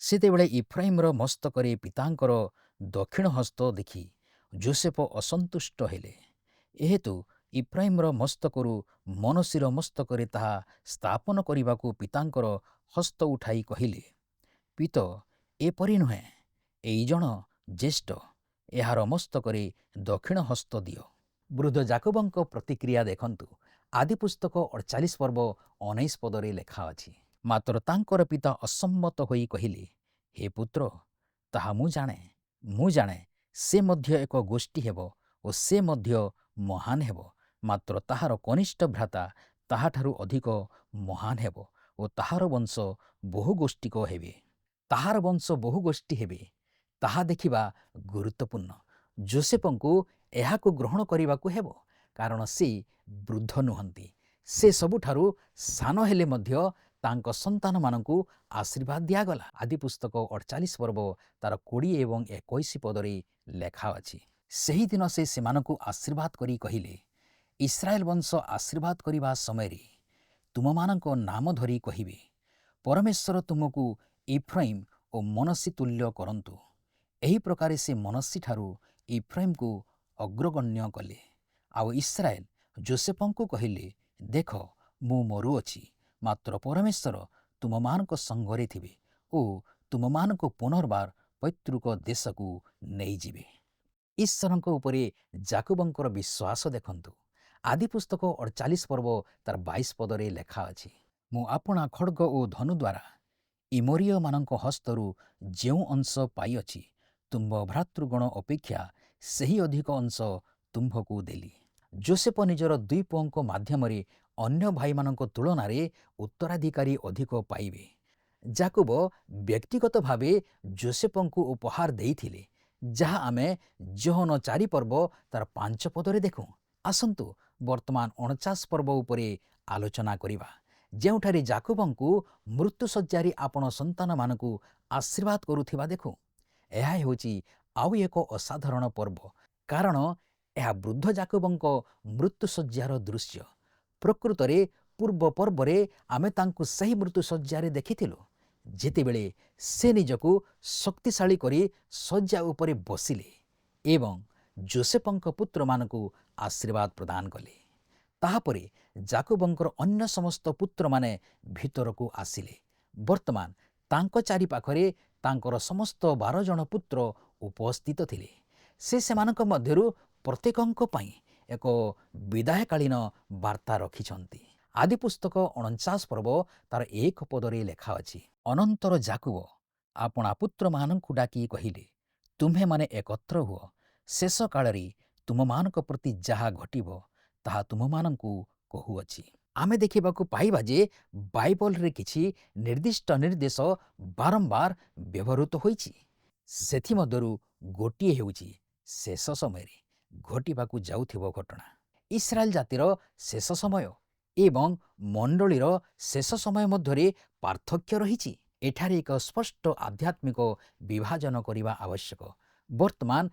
ସେତେବେଳେ ଇଫ୍ରାଇମର ମସ୍ତକରେ ପିତାଙ୍କର ଦକ୍ଷିଣ ହସ୍ତ ଦେଖି ଯୋସେଫ ଅସନ୍ତୁଷ୍ଟ ହେଲେ। ଏହେତୁ ଇଫ୍ରାଇମର ମସ୍ତକରୁ ମନସିର ମସ୍ତକରେ ତାହା ସ୍ଥାପନ କରିବାକୁ ପିତାଙ୍କର ହସ୍ତ ଉଠାଇ କହିଲେ, ପିତ, ଏପରି ନୁହେଁ, ଏଇ ଜଣ ଜ୍ୟେଷ୍ଠ, ଏହାର ମସ୍ତକରେ ଦକ୍ଷିଣ ହସ୍ତ ଦିଅ। ବୃଦ୍ଧ ଯାକୋବଙ୍କ ପ୍ରତିକ୍ରିୟା ଦେଖନ୍ତୁ। ଆଦି ପୁସ୍ତକ 48 ପର୍ବ 19 ପଦରେ ଲେଖା ଅଛି। ମାତ୍ର ତାଙ୍କର ପିତା ଅସମ୍ମତ ହୋଇ କହିଲେ, ହେ ପୁତ୍ର, ତାହା ମୁଁ ଜାଣେ, ମୁଁ ଜାଣେ ସେ ମଧ୍ୟ ଏକ ଗୋଷ୍ଠୀ ହେବ ଓ ସେ ମଧ୍ୟ ମହାନ ହେବ, ମାତ୍ର ତାହାର କନିଷ୍ଠ ଭ୍ରାତା ତାହାଠାରୁ ଅଧିକ ମହାନ ହେବ ଓ ତାହାର ବଂଶ ବହୁ ଗୋଷ୍ଠୀକ ହେବେ। ତାହାର ବଂଶ ବହୁ ଗୋଷ୍ଠୀ ହେବେ, ତାହା ଦେଖିବା ଗୁରୁତ୍ୱପୂର୍ଣ୍ଣ। ଯୋସେଫଙ୍କୁ ଏହାକୁ ଗ୍ରହଣ କରିବାକୁ ହେବ, କାରଣ ସେ ବୃଦ୍ଧ ନୁହନ୍ତି। ସେ ସବୁଠାରୁ ସାନ ହେଲେ ମଧ୍ୟ ତାଙ୍କ ସନ୍ତାନମାନଙ୍କୁ ଆଶୀର୍ବାଦ ଦିଆଗଲା। ଆଦି ପୁସ୍ତକ 48 ପର୍ବ ତାର 20 ଏବଂ 21 ପଦରେ ଲେଖା ଅଛି। ସେହିଦିନ ସେ ସେମାନଙ୍କୁ ଆଶୀର୍ବାଦ କରି କହିଲେ, ଇସ୍ରାଏଲ ବଂଶ ଆଶୀର୍ବାଦ କରିବା ସମୟରେ ତୁମମାନଙ୍କ ନାମ ଧରି କହିବେ, ପରମେଶ୍ୱର ତୁମକୁ ଇଫ୍ରାଇମ୍ ଓ ମନସ୍ସେ ତୁଲ୍ୟ କରନ୍ତୁ। ଏହି ପ୍ରକାରେ ସେ ମନସ୍ସେଠାରୁ ଇଫ୍ରାଇମ୍‌କୁ ଅଗ୍ରଗଣ୍ୟ କଲେ। ଆଉ ଇସ୍ରାଏଲ ଯୋସେଫଙ୍କୁ କହିଲେ, ଦେଖ ମୁଁ ମରୁଅଛି, ମାତ୍ର ପରମେଶ୍ୱର ତୁମମାନଙ୍କ ସଙ୍ଗରେ ଥିବେ ଓ ତୁମମାନଙ୍କୁ ପୁନର୍ବାର ପୈତୃକ ଦେଶକୁ ନେଇଯିବେ। ଈଶ୍ୱରଙ୍କ ଉପରେ ଯାକୋବଙ୍କର ବିଶ୍ୱାସ ଦେଖନ୍ତୁ। ଆଦି ପୁସ୍ତକ 48 ପର୍ବ ତାର 22 ପଦରେ ଲେଖା ଅଛି, ମୁଁ ଆପଣା ଖଡ଼୍ଗ ଓ ଧନୁ ଦ୍ୱାରା ଇମୋରୀୟମାନଙ୍କ ହସ୍ତରୁ ଯେଉଁ ଅଂଶ ପାଇଅଛି, ତୁମ୍ଭ ଭ୍ରାତୃଗଣ ଅପେକ୍ଷା ସେହି ଅଧିକ ଅଂଶ ତୁମ୍ଭକୁ ଦେଲି। ଯୋସେଫ ନିଜର ଦୁଇ ପୁଅଙ୍କ ମାଧ୍ୟମରେ ଅନ୍ୟ ଭାଇମାନଙ୍କ ତୁଳନାରେ ଉତ୍ତରାଧିକାରୀ ଅଧିକ ପାଇବେ। ଯାକୋବ ବ୍ୟକ୍ତିଗତ ଭାବେ ଯୋସେଫଙ୍କୁ ଉପହାର ଦେଇଥିଲେ, ଯାହା ଆମେ ଯୋହନ 4 ପର୍ବ ତାର 5 ପଦରେ ଦେଖୁଁ। ଆସନ୍ତୁ ବର୍ତ୍ତମାନ 49 ପର୍ବ ଉପରେ ଆଲୋଚନା କରିବା, ଯେଉଁଠାରେ ଯାକୋବଙ୍କୁ ମୃତ୍ୟୁଶଯ୍ୟାରେ ଆପଣ ସନ୍ତାନମାନଙ୍କୁ ଆଶୀର୍ବାଦ କରୁଥିବା ଦେଖୁଁ। ଏହା ହେଉଛି ଆଉ ଏକ ଅସାଧାରଣ ପର୍ବ, କାରଣ ଏହା ବୃଦ୍ଧ ଯାକୋବଙ୍କ ମୃତ୍ୟୁଶଯ୍ୟାର ଦୃଶ୍ୟ। ପ୍ରକୃତରେ ପୂର୍ବ ପର୍ବରେ ଆମେ ତାଙ୍କୁ ସେହି ମୃତ୍ୟୁଶଯ୍ୟାରେ ଦେଖିଥିଲୁ, ଯେତେବେଳେ ସେ ନିଜକୁ ଶକ୍ତିଶାଳୀ କରି ଶଯ୍ୟା ଉପରେ ବସିଲେ ଏବଂ ଯୋସେଫଙ୍କ ପୁତ୍ରମାନଙ୍କୁ ଆଶୀର୍ବାଦ ପ୍ରଦାନ କଲେ। ତାହାପରେ ଯାକୋବଙ୍କର ଅନ୍ୟ ସମସ୍ତ ପୁତ୍ରମାନେ ଭିତରକୁ ଆସିଲେ। ବର୍ତ୍ତମାନ ତାଙ୍କ ଚାରିପାଖରେ ତାଙ୍କର ସମସ୍ତ 12 ଜଣ ପୁତ୍ର ଉପସ୍ଥିତ ଥିଲେ। ସେ ସେମାନଙ୍କ ମଧ୍ୟରୁ ପ୍ରତ୍ୟେକଙ୍କ ପାଇଁ ଏକ ବିଦାୟକାଳୀନ ବାର୍ତ୍ତା ରଖିଛନ୍ତି। ଆଦି ପୁସ୍ତକ 49 ପର୍ବ ତାର 1 ପଦରେ ଲେଖା ଅଛି, ଅନନ୍ତର ଯାକୋବ ଆପଣା ପୁତ୍ରମାନଙ୍କୁ ଡାକି କହିଲେ, ତୁମ୍ଭେମାନେ ଏକତ୍ର ହୁଅ, ଶେଷ କାଳରେ ତୁମମାନଙ୍କ ପ୍ରତି ଯାହା ଘଟିବ ତାହା ତୁମମାନଙ୍କୁ କହୁଅଛି। ଆମେ ଦେଖିବାକୁ ପାଇବା ଯେ ବାଇବଲରେ କିଛି ନିର୍ଦ୍ଦିଷ୍ଟ ନିର୍ଦ୍ଦେଶ ବାରମ୍ବାର ବ୍ୟବହୃତ ହୋଇଛି। ସେଥିମଧ୍ୟରୁ ଗୋଟିଏ ହେଉଛି ଶେଷ ସମୟରେ ଘଟିବାକୁ ଯାଉଥିବା ଘଟଣା। ଇସ୍ରାଏଲ ଜାତିର ଶେଷ ସମୟ ଏବଂ ମଣ୍ଡଳୀର ଶେଷ ସମୟ ମଧ୍ୟରେ ପାର୍ଥକ୍ୟ ରହିଛି। ଏଠାରେ ଏକ ସ୍ପଷ୍ଟ ଆଧ୍ୟାତ୍ମିକ ବିଭାଜନ କରିବା ଆବଶ୍ୟକ। ବର୍ତ୍ତମାନ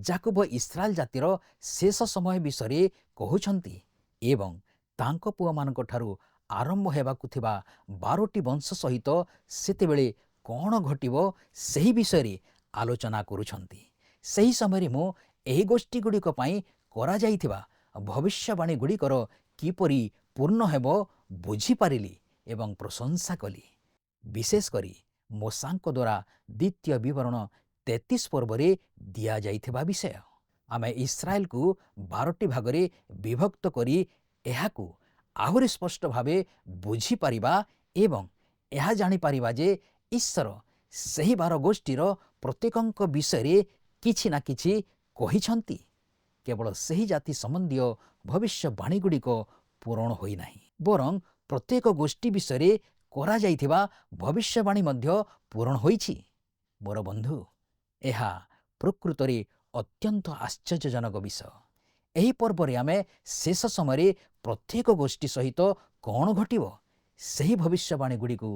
ଯାକୋବ ଇସ୍ରାଏଲ ଜାତିର ଶେଷ ସମୟ ବିଷୟରେ କହୁଛନ୍ତି ଏବଂ ତାଙ୍କ ପୁଅମାନଙ୍କ ଠାରୁ ଆରମ୍ଭ ହେବାକୁ ଥିବା 12ଟି ବଂଶ ସହିତ ସେତେବେଳେ କ'ଣ ଘଟିବ ସେହି ବିଷୟରେ ଆଲୋଚନା କରୁଛନ୍ତି। ସେହି ସମୟରେ ମୁଁ ଏହି ଗୋଷ୍ଠୀଗୁଡ଼ିକ ପାଇଁ କରାଯାଇଥିବା ଭବିଷ୍ୟବାଣୀଗୁଡ଼ିକର କିପରି ପୂର୍ଣ୍ଣ ହେବ ବୁଝିପାରିଲି ଏବଂ ପ୍ରଶଂସା କଲି। ବିଶେଷ କରି ମୋଶାଙ୍କ ଦ୍ୱାରା ଦ୍ୱିତୀୟ ବିବରଣ 33 ପର୍ବରେ ଦିଆଯାଇଥିବା ବିଷୟ। ଆମେ ଇସ୍ରାଏଲକୁ 12ଟି ଭାଗରେ ବିଭକ୍ତ କରି ଏହାକୁ ଆହୁରି ସ୍ପଷ୍ଟ ଭାବେ ବୁଝିପାରିବା ଏବଂ ଏହା ଜାଣିପାରିବା ଯେ ଈଶ୍ୱର ସେହି 12 ଗୋଷ୍ଠୀର ପ୍ରତ୍ୟେକଙ୍କ ବିଷୟରେ କିଛି ନା କିଛି କହିଛନ୍ତି। କେବଳ ସେହି ଜାତି ସମ୍ବନ୍ଧୀୟ ଭବିଷ୍ୟବାଣୀଗୁଡ଼ିକ ପୂରଣ ହୋଇନାହିଁ, ବରଂ ପ୍ରତ୍ୟେକ ଗୋଷ୍ଠୀ ବିଷୟରେ କରାଯାଇଥିବା ଭବିଷ୍ୟବାଣୀ ମଧ୍ୟ ପୂରଣ ହୋଇଛି। ମୋର ବନ୍ଧୁ, ଏହା ପ୍ରକୃତରେ ଅତ୍ୟନ୍ତ ଆଶ୍ଚର୍ଯ୍ୟଜନକ ବିଷୟ। ଏହି ପର୍ବରେ ଆମେ ଶେଷ ସମୟରେ ପ୍ରତ୍ୟେକ ଗୋଷ୍ଠୀ ସହିତ କ'ଣ ଘଟିବ ସେହି ଭବିଷ୍ୟବାଣୀଗୁଡ଼ିକୁ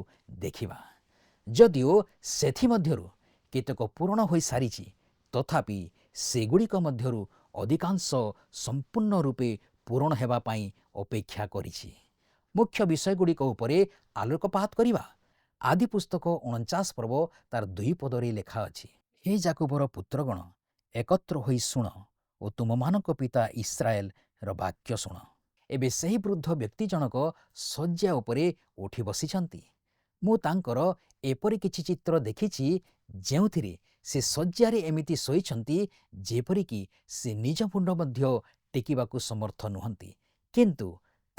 ଦେଖିବା। ଯଦିଓ ସେଥିମଧ୍ୟରୁ କେତେକ ପୂରଣ ହୋଇସାରିଛି, ତଥାପି ସେଗୁଡ଼ିକ ମଧ୍ୟରୁ ଅଧିକାଂଶ ସମ୍ପୂର୍ଣ୍ଣ ରୂପେ ପୂରଣ ହେବା ପାଇଁ ଅପେକ୍ଷା କରିଛି। ମୁଖ୍ୟ ବିଷୟଗୁଡ଼ିକ ଉପରେ ଆଲୋକପାତ କରିବା। ଆଦି ପୁସ୍ତକ 49 ପର୍ବ ତାର 2 ପଦରେ ଲେଖା ଅଛି, ହେ ଯାକୋବର ପୁତ୍ରଗଣ, ଏକତ୍ର ହୋଇ ଶୁଣ ଓ ତୁମମାନଙ୍କ ପିତା ଇସ୍ରାଏଲର ବାକ୍ୟ ଶୁଣ। ଏବେ ସେହି ବୃଦ୍ଧ ବ୍ୟକ୍ତି ଜଣକ ଶଯ୍ୟା ଉପରେ ଉଠି ବସିଛନ୍ତି। ମୁଁ ତାଙ୍କର ଏପରି କିଛି ଚିତ୍ର ଦେଖିଛି ଯେଉଁଥିରେ ସେ ଶଯ୍ୟାରେ ଏମିତି ଶୋଇଛନ୍ତି ଯେପରିକି ସେ ନିଜ ମୁଣ୍ଡ ମଧ୍ୟ ଟେକିବାକୁ ସମର୍ଥ ନୁହନ୍ତି। କିନ୍ତୁ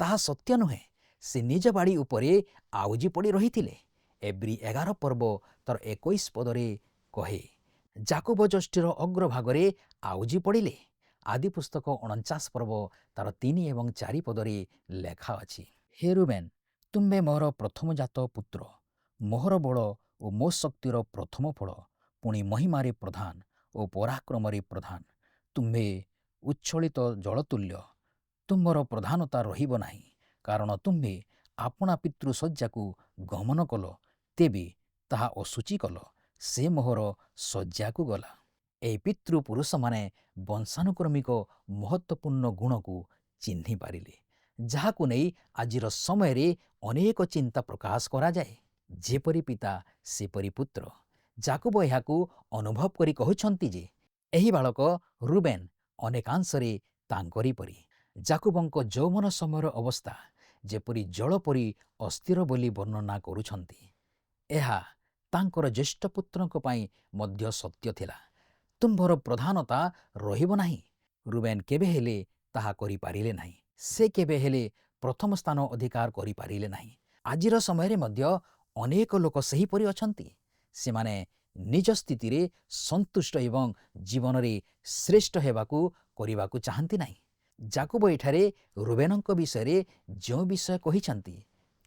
ତାହା ସତ୍ୟ ନୁହେଁ, ସେ ନିଜ ବାଡ଼ି ଉପରେ ଆଉଜି ପଡ଼ି ରହିଥିଲେ। ଏବ୍ରୀ 11 ପର୍ବ ତାର 21 ପଦରେ କହେ, ଯାକୁବ ଯଷ୍ଟିର ଅଗ୍ରଭାଗରେ ଆଉଜି ପଡ଼ିଲେ। ଆଦି ପୁସ୍ତକ 49 ପର୍ବ ତାର 3 ଏବଂ 4 ପଦରେ ଲେଖା ଅଛି, ହେ ରୁବେନ, ତୁମ୍ଭେ ମୋର ପ୍ରଥମଜାତ ପୁତ୍ର, ମୋହର ବଳ ଓ ମୋ ଶକ୍ତିର ପ୍ରଥମ ଫଳ, ପୁଣି ମହିମାରେ ପ୍ରଧାନ ଓ ପରାକ୍ରମରେ ପ୍ରଧାନ। ତୁମ୍ଭେ ଉଚ୍ଛଳିତ ଜଳତୁଲ୍ୟ। ତୁମ୍ଭର ପ୍ରଧାନତା ରହିବ ନାହିଁ, କାରଣ ତୁମ୍ଭେ ଆପଣା ପିତୃଶଯ୍ୟାକୁ ଗମନ କଲ, ତେବେ ତାହା ଅଶୁଚି କଲ, ସେ ମୋହର ଶଯ୍ୟାକୁ ଗଲା। ଏହି ପିତୃପୁରୁଷମାନେ ବଂଶାନୁକ୍ରମିକ ମହତ୍ତ୍ୱପୂର୍ଣ୍ଣ ଗୁଣକୁ ଚିହ୍ନି ପାରିଲେ, ଯାହାକୁ ନେଇ ଆଜିର ସମୟରେ ଅନେକ ଚିନ୍ତା ପ୍ରକାଶ କରାଯାଏ। ଯେପରି ପିତା ସେପରି ପୁତ୍ର। ଯାକୁବ ଏହାକୁ ଅନୁଭବ କରି କହୁଛନ୍ତି ଯେ ଏହି ବାଳକ ରୁବେନ ଅନେକାଂଶରେ ତାଙ୍କରି ପରି। ଯାକୁବଙ୍କ ଯୌବନ ସମୟର ଅବସ୍ଥା ଯେପରି ଜଳ ପରି ଅସ୍ଥିର ବୋଲି ବର୍ଣ୍ଣନା କରୁଛନ୍ତି, ଏହା ତାଙ୍କର ଜ୍ୟେଷ୍ଠ ପୁତ୍ରଙ୍କ ପାଇଁ ମଧ୍ୟ ସତ୍ୟ ଥିଲା। ତୁମ୍ଭର ପ୍ରଧାନତା ରହିବ ନାହିଁ। ରୁବେନ କେବେ ହେଲେ ତାହା କରିପାରିଲେ ନାହିଁ। ସେ କେବେ ହେଲେ ପ୍ରଥମ ସ୍ଥାନ ଅଧିକାର କରିପାରିଲେ ନାହିଁ। ଆଜିର ସମୟରେ ମଧ୍ୟ ଅନେକ ଲୋକ ସେହିପରି ଅଛନ୍ତି। ସେମାନେ ନିଜ ସ୍ଥିତିରେ ସନ୍ତୁଷ୍ଟ ଏବଂ ଜୀବନରେ ଶ୍ରେଷ୍ଠ କରିବାକୁ ଚାହାନ୍ତି ନାହିଁ। ଯାକୁବ ଏଠାରେ ରୁବେନଙ୍କ ବିଷୟରେ ଯେଉଁ ବିଷୟ କହିଛନ୍ତି,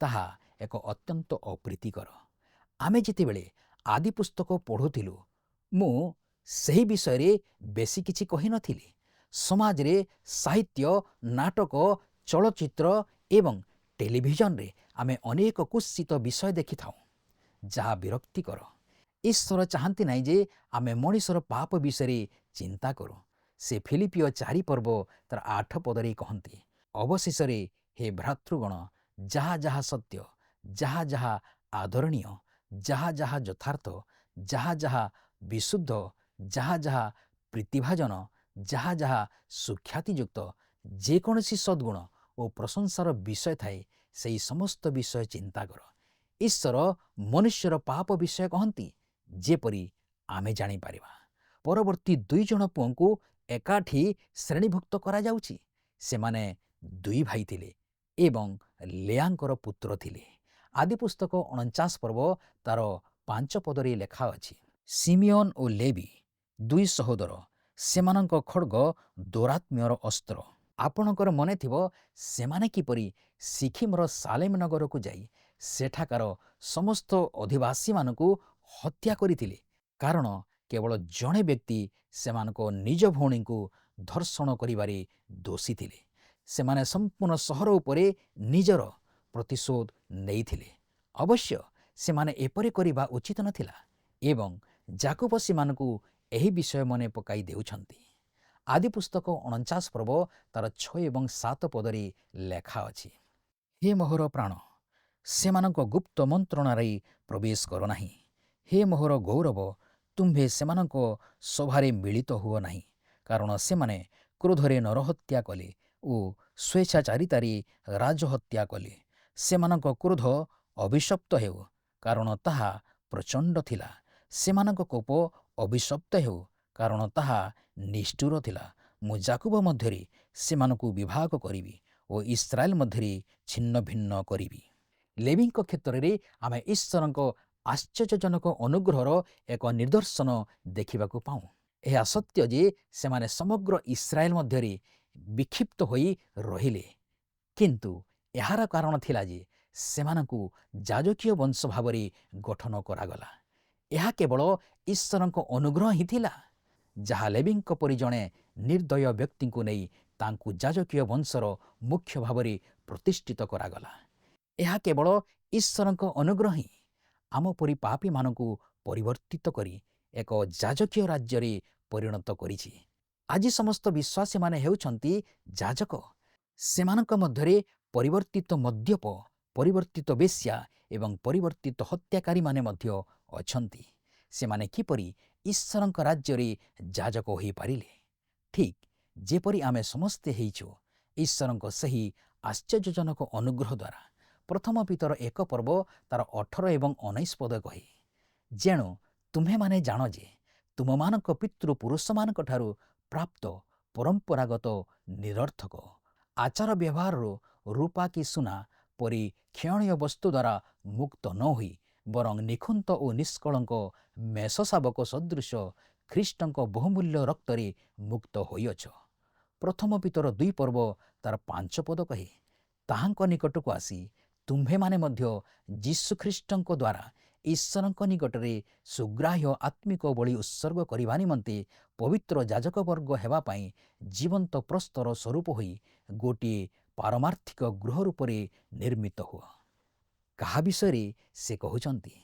ତାହା ଏକ ଅତ୍ୟନ୍ତ ଅପ୍ରୀତିକର। ଆମେ ଯେତେବେଳେ ଆଦି ପୁସ୍ତକ ପଢ଼ୁଥିଲୁ, ମୁଁ ସେହି ବିଷୟରେ ବେଶୀ କିଛି କହିନଥିଲି। ସମାଜରେ ସାହିତ୍ୟ, ନାଟକ, ଚଳଚ୍ଚିତ୍ର ଏବଂ ଟେଲିଭିଜନରେ ଆମେ ଅନେକ କୁତ୍ସିତ ବିଷୟ ଦେଖିଥାଉ, ଯାହା ବିରକ୍ତିକର। ଈଶ୍ୱର ଚାହାନ୍ତି ନାହିଁ ଯେ ଆମେ ମଣିଷର ପାପ ବିଷୟରେ ଚିନ୍ତା କରୁ। ସେ ଫିଲିପିଓ 4 ପର୍ବ ତାର 8 ପଦରେ କହନ୍ତି, ଅବଶେଷରେ ହେ ଭ୍ରାତୃଗଣ, ଯାହା ଯାହା ସତ୍ୟ, ଯାହା ଯାହା ଆଦରଣୀୟ, ଯାହା ଯାହା ଯଥାର୍ଥ, ଯାହା ଯାହା ବିଶୁଦ୍ଧ, ଯାହା ଯାହା ପ୍ରୀତିଭାଜନ, ଯାହା ଯାହା ସୁଖ୍ୟାତିଯୁକ୍ତ, ଯେକୌଣସି ସଦ୍ଗୁଣ ଓ ପ୍ରଶଂସାର ବିଷୟ ଥାଏ, ସେହି ସମସ୍ତ ବିଷୟ ଚିନ୍ତା କର। ଈଶ୍ୱର ମନୁଷ୍ୟର ପାପ ବିଷୟ କହନ୍ତି, ଯେପରି ଆମେ ଜାଣିପାରିବା। ପରବର୍ତ୍ତୀ 2 ଜଣ ପୁଅଙ୍କୁ ଏକାଠି ଶ୍ରେଣୀଭୁକ୍ତ କରାଯାଉଛି। ସେମାନେ 2 ଭାଇ ଥିଲେ ଏବଂ ଲେଆଙ୍କର ପୁତ୍ର ଥିଲେ। ଆଦି ପୁସ୍ତକ 49 ପର୍ବ ତାର 5 ପଦରେ ଲେଖା ଅଛି, ସିମିଓନ ଓ ଲେବି 2 ସହୋଦର, ସେମାନଙ୍କ ଖଡ଼୍ଗ ଦୌରାତ୍ମ୍ୟର ଅସ୍ତ୍ର। ଆପଣଙ୍କର ମନେଥିବ ସେମାନେ କିପରି ସିକିମର ସାଲେମ ନଗରକୁ ଯାଇ ସେଠାକାର ସମସ୍ତ ଅଧିବାସୀମାନଙ୍କୁ ହତ୍ୟା କରିଥିଲେ, କାରଣ କେବଳ ଜଣେ ବ୍ୟକ୍ତି ସେମାନଙ୍କ ନିଜ ଭଉଣୀଙ୍କୁ ଧର୍ଷଣ କରିବାରେ ଦୋଷୀ ଥିଲେ। ସେମାନେ ସମ୍ପୂର୍ଣ୍ଣ ସହର ଉପରେ ନିଜର ପ୍ରତିଶୋଧ ନେଇଥିଲେ। ଅବଶ୍ୟ ସେମାନେ ଏପରି କରିବା ଉଚିତ ନଥିଲା ଏବଂ ଯାକୁବ ସେମାନଙ୍କୁ ଏହି ବିଷୟ ମନେ ପକାଇ ଦେଉଛନ୍ତି। ଆଦି ପୁସ୍ତକ 49 ପର୍ବ ତାର 6 ଏବଂ 7 ପଦରେ ଲେଖା ଅଛି, ହେ ମୋହର ପ୍ରାଣ, ସେମାନଙ୍କ ଗୁପ୍ତ ମନ୍ତ୍ରଣାରେ ପ୍ରବେଶ କର ନାହିଁ। ହେ ମୋହର ଗୌରବ, ତୁମ୍ଭେ ସେମାନଙ୍କ ସଭାରେ ମିଳିତ ହୁଅ ନାହିଁ, କାରଣ ସେମାନେ କ୍ରୋଧରେ ନରହତ୍ୟା କଲେ ଓ ସ୍ୱେଚ୍ଛାଚାରିତାରେ ରାଜହତ୍ୟା କଲେ। ସେମାନଙ୍କ କ୍ରୋଧ ଅଭିଶପ୍ତ ହେଉ, କାରଣ ତାହା ପ୍ରଚଣ୍ଡ ଥିଲା। ସେମାନଙ୍କ କୋପ ଅଭିଶପ୍ତ ହେଉ, କାରଣ ତାହା ନିଷ୍ଠୁର ଥିଲା। ମୁଁ ଯାକୁବ ମଧ୍ୟରେ ସେମାନଙ୍କୁ ବିଭାଗ କରିବି ଓ ଇସ୍ରାଏଲ ମଧ୍ୟରେ ଛିନ୍ନ ଭିନ୍ନ କରିବି। ଲେବୀଙ୍କ କ୍ଷେତ୍ରରେ ଆମେ ଈଶ୍ୱରଙ୍କ ଆଶ୍ଚର୍ଯ୍ୟଜନକ ଅନୁଗ୍ରହର ଏକ ନିଦର୍ଶନ ଦେଖିବାକୁ ପାଉଁ। ଏହା ସତ୍ୟ ଯେ ସେମାନେ ସମଗ୍ର ଇସ୍ରାଏଲ ମଧ୍ୟରେ ବିକ୍ଷିପ୍ତ ହୋଇ ରହିଲେ, କିନ୍ତୁ ଏହାର କାରଣ ଥିଲା ଯେ ସେମାନଙ୍କୁ ଯାଜକୀୟ ବଂଶ ଭାବରେ ଗଠନ କରାଗଲା। ଏହା କେବଳ ଈଶ୍ୱରଙ୍କ ଅନୁଗ୍ରହ ହିଁ ଥିଲା, ଯାହା ଲେବୀଙ୍କ ପରି ଜଣେ ନିର୍ଦ୍ଦୟ ବ୍ୟକ୍ତିଙ୍କୁ ନେଇ ତାଙ୍କୁ ଯାଜକୀୟ ବଂଶର ମୁଖ୍ୟ ଭାବରେ ପ୍ରତିଷ୍ଠିତ କରାଗଲା। ଏହା କେବଳ ଈଶ୍ୱରଙ୍କ ଅନୁଗ୍ରହ ହିଁ ଆମ ପରି ପାପୀମାନଙ୍କୁ ପରିବର୍ତ୍ତିତ କରି ଏକ ଯାଜକୀୟ ରାଜ୍ୟରେ ପରିଣତ କରିଛି। ଆଜି ସମସ୍ତ ବିଶ୍ୱାସୀମାନେ ହେଉଛନ୍ତି ଯାଜକ। ସେମାନଙ୍କ ମଧ୍ୟରେ ପରିବର୍ତ୍ତିତ ମଦ୍ୟପ, ପରିବର୍ତ୍ତିତ ବେଶ୍ୟା ଏବଂ ପରିବର୍ତ୍ତିତ ହତ୍ୟାକାରୀମାନେ ମଧ୍ୟ ଅଛନ୍ତି। ସେମାନେ କିପରି ଈଶ୍ୱରଙ୍କ ରାଜ୍ୟରେ ଯାଜକ ହୋଇପାରିଲେ? ଠିକ୍ ଯେପରି ଆମେ ସମସ୍ତେ ହେଇଛୁ ଈଶ୍ୱରଙ୍କ ସେହି ଆଶ୍ଚର୍ଯ୍ୟଜନକ ଅନୁଗ୍ରହ ଦ୍ୱାରା। ପ୍ରଥମ ପିତର 1 ପର୍ବ ତାର 18 ଏବଂ 19 ପଦ କହେ, ଯେଣୁ ତୁମ୍ଭେମାନେ ଜାଣ ଯେ ତୁମମାନଙ୍କ ପିତୃପୁରୁଷମାନଙ୍କ ଠାରୁ ପ୍ରାପ୍ତ ପରମ୍ପରାଗତ ନିରର୍ଥକ ଆଚାର ବ୍ୟବହାରରୁ ରୂପା କି ସୁନା ପରି କ୍ଷୟଣୀୟ ବସ୍ତୁ ଦ୍ୱାରା ମୁକ୍ତ ନ ହୋଇ, ବରଂ ନିଖୁନ୍ତ ଓ ନିଷ୍କଳଙ୍କ ମେଷଶାବକ ସଦୃଶ ଖ୍ରୀଷ୍ଟଙ୍କ ବହୁମୂଲ୍ୟ ରକ୍ତରେ ମୁକ୍ତ ହୋଇଅଛ। ପ୍ରଥମ ପିତର 2 ପର୍ବ ତାର 5 ପଦ କହେ, ତାହାଙ୍କ ନିକଟକୁ ଆସି ତୁମ୍ଭେମାନେ ମଧ୍ୟ ଯୀଶୁଖ୍ରୀଷ୍ଟଙ୍କ ଦ୍ୱାରା ଈଶ୍ୱରଙ୍କ ନିକଟରେ ସୁଗ୍ରାହ୍ୟ ଆତ୍ମିକ ବଳି ଉତ୍ସର୍ଗ କରିବା ନିମନ୍ତେ ପବିତ୍ର ଯାଜକବର୍ଗ ହେବା ପାଇଁ ଜୀବନ୍ତ ପ୍ରସ୍ତର ସ୍ୱରୂପ ହୋଇ ଗୋଟିଏ ପାରମାର୍ଥିକ ଗୃହ ରୂପରେ ନିର୍ମିତ ହୁଅ। କାହା ବିଷୟରେ ସେ କହୁଛନ୍ତି?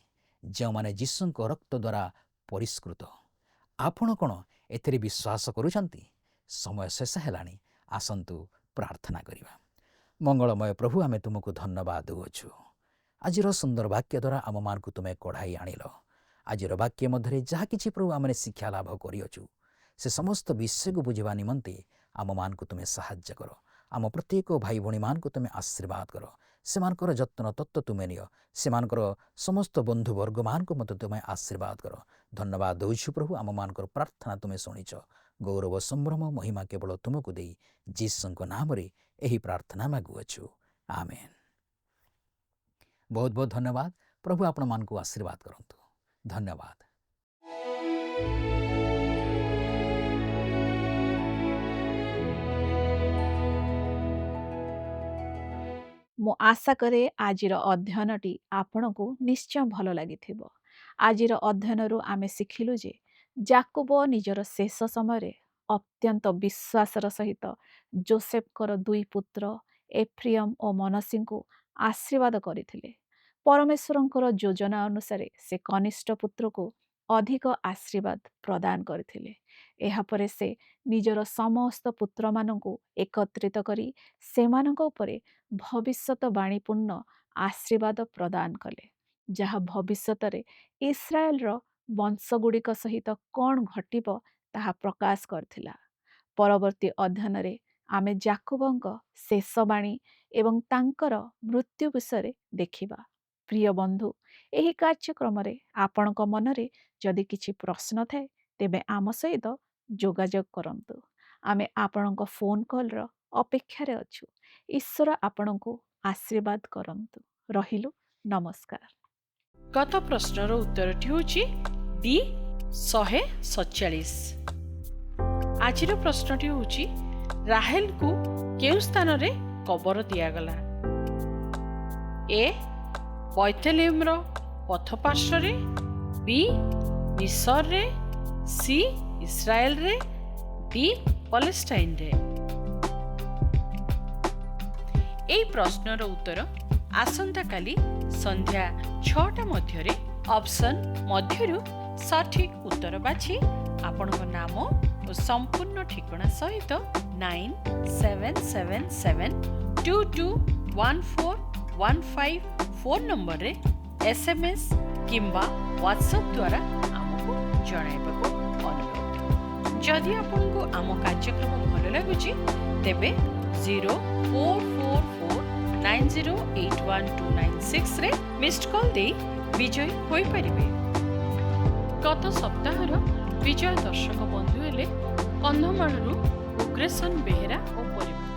ଯେଉଁମାନେ ଯୀଶୁଙ୍କ ରକ୍ତ ଦ୍ୱାରା ପରିଷ୍କୃତ। ଆପଣ କ'ଣ ଏଥିରେ ବିଶ୍ୱାସ କରୁଛନ୍ତି? ସମୟ ଶେଷ ହେଲାଣି, ଆସନ୍ତୁ ପ୍ରାର୍ଥନା କରିବା। ମଙ୍ଗଳମୟ ପ୍ରଭୁ, ଆମେ ତୁମକୁ ଧନ୍ୟବାଦ ଦେଉଅଛୁ। ଆଜିର ସୁନ୍ଦର ବାକ୍ୟ ଦ୍ୱାରା ଆମମାନଙ୍କୁ ତୁମେ କଢ଼ାଇ ଆଣିଲ। ଆଜିର ବାକ୍ୟ ମଧ୍ୟରେ ଯାହା କିଛି ପ୍ରଭୁ ଆମେ ଶିକ୍ଷା ଲାଭ କରିଅଛୁ, ସେ ସମସ୍ତ ବିଷୟକୁ ବୁଝିବା ନିମନ୍ତେ ଆମମାନଙ୍କୁ ତୁମେ ସାହାଯ୍ୟ କର। ଆମ ପ୍ରତ୍ୟେକ ଭାଇ ଭଉଣୀମାନଙ୍କୁ ତୁମେ ଆଶୀର୍ବାଦ କର। ସେମାନଙ୍କର ଯତ୍ନ ତତ୍ତ୍ୱ ତୁମେ ନିଅ। ସେମାନଙ୍କର ସମସ୍ତ ବନ୍ଧୁବର୍ଗମାନଙ୍କୁ ମଧ୍ୟ ତୁମେ ଆଶୀର୍ବାଦ କର। ଧନ୍ୟବାଦ ଦେଉଛୁ ପ୍ରଭୁ, ଆମମାନଙ୍କର ପ୍ରାର୍ଥନା ତୁମେ ଶୁଣିଛ। ଗୌରବ ସମ୍ଭ୍ରମ ମହିମା କେବଳ ତୁମକୁ ଦେଇ ଯୀଶୁଙ୍କ ନାମରେ ଏହି ପ୍ରାର୍ଥନା ମାଗୁଅଛୁ, ଆମେନ୍। ବହୁତ ବହୁତ ଧନ୍ୟବାଦ। ପ୍ରଭୁ ଆପଣମାନଙ୍କୁ ଆଶୀର୍ବାଦ କରନ୍ତୁ। ଧନ୍ୟବାଦ। ମୁଁ ଆଶା କରେ ଆଜିର ଅଧ୍ୟୟନଟି ଆପଣଙ୍କୁ ନିଶ୍ଚୟ ଭଲ ଲାଗିଥିବ। ଆଜିର ଅଧ୍ୟୟନରୁ ଆମେ ଶିଖିଲୁ ଯେ ଯାକୋବ ନିଜର ଶେଷ ସମୟରେ ଅତ୍ୟନ୍ତ ବିଶ୍ୱାସର ସହିତ ଯୋସେଫଙ୍କର 2 ପୁତ୍ର ଏଫ୍ରିୟମ୍ ଓ ମନସୀଙ୍କୁ ଆଶୀର୍ବାଦ କରିଥିଲେ। ପରମେଶ୍ୱରଙ୍କର ଯୋଜନା ଅନୁସାରେ ସେ କନିଷ୍ଠ ପୁତ୍ରକୁ ଅଧିକ ଆଶୀର୍ବାଦ ପ୍ରଦାନ କରିଥିଲେ। ଏହାପରେ ସେ ନିଜର ସମସ୍ତ ପୁତ୍ରମାନଙ୍କୁ ଏକତ୍ରିତ କରି ସେମାନଙ୍କ ଉପରେ ଭବିଷ୍ୟତବାଣୀପୂର୍ଣ୍ଣ ଆଶୀର୍ବାଦ ପ୍ରଦାନ କଲେ, ଯାହା ଭବିଷ୍ୟତରେ ଇସ୍ରାଏଲର ବଂଶଗୁଡ଼ିକ ସହିତ କ'ଣ ଘଟିବ ତାହା ପ୍ରକାଶ କରିଥିଲା। ପରବର୍ତ୍ତୀ ଅଧ୍ୟୟନରେ ଆମେ ଯାକୋବଙ୍କ ଶେଷ ବାଣୀ ଏବଂ ତାଙ୍କର ମୃତ୍ୟୁ ବିଷୟରେ ଦେଖିବା। ପ୍ରିୟ ବନ୍ଧୁ, ଏହି କାର୍ଯ୍ୟକ୍ରମରେ ଆପଣଙ୍କ ମନରେ ଯଦି କିଛି ପ୍ରଶ୍ନ ଥାଏ, ତେବେ ଆମ ସହିତ ଯୋଗାଯୋଗ କରନ୍ତୁ। ଆମେ ଆପଣଙ୍କ ଫୋନ୍ କଲ୍ର ଅପେକ୍ଷାରେ ଅଛୁ। ଈଶ୍ୱର ଆପଣଙ୍କୁ ଆଶୀର୍ବାଦ କରନ୍ତୁ। ରହିଲୁ, ନମସ୍କାର। ଗତ ପ୍ରଶ୍ନର ଉତ୍ତରଟି ହେଉଛି ଡି 147। ଆଜିର ପ୍ରଶ୍ନଟି ହେଉଛି ରାହେଲଙ୍କୁ କେଉଁ ସ୍ଥାନରେ କବର ଦିଆଗଲା? ଏ ବୈତଲେହେମର ପଥ ପାର୍ଶ୍ୱରେ, ବି ମିଶରରେ, ସି ଇସ୍ରାଏଲରେ, ଡି ପାଲେଷ୍ଟାଇନରେ। ଏହି ପ୍ରଶ୍ନର ଉତ୍ତର ଆସନ୍ତାକାଲି ସନ୍ଧ୍ୟା 6ଟା ମଧ୍ୟରେ ଅପସନ୍ ମଧ୍ୟରୁ ସଠିକ୍ ଉତ୍ତର ବାଛି ଆପଣଙ୍କ ନାମ ଓ ସମ୍ପୂର୍ଣ୍ଣ ଠିକଣା ସହିତ 9777221415 ଫୋନ୍ ନମ୍ବରରେ SMS କିମ୍ବା ହ୍ୱାଟ୍ସଆପ୍ ଦ୍ୱାରା ଆମକୁ ଜଣାଇବାକୁ ଅନୁରୋଧ। ଯଦି ଆପଣଙ୍କୁ ଆମ କାର୍ଯ୍ୟକ୍ରମ ଭଲ ଲାଗୁଛି, ତେବେ 0444908126ରେ ମିସ୍ଡ କଲ୍ ଦେଇ ବିଜୟୀ ହୋଇପାରିବେ। ଗତ ସପ୍ତାହର ବିଜୟ ଦର୍ଶକ ବନ୍ଧୁ ହେଲେ କନ୍ଧମାଳରୁ ଉଗ୍ରେସନ ବେହେରା ଓ ପରିବାର।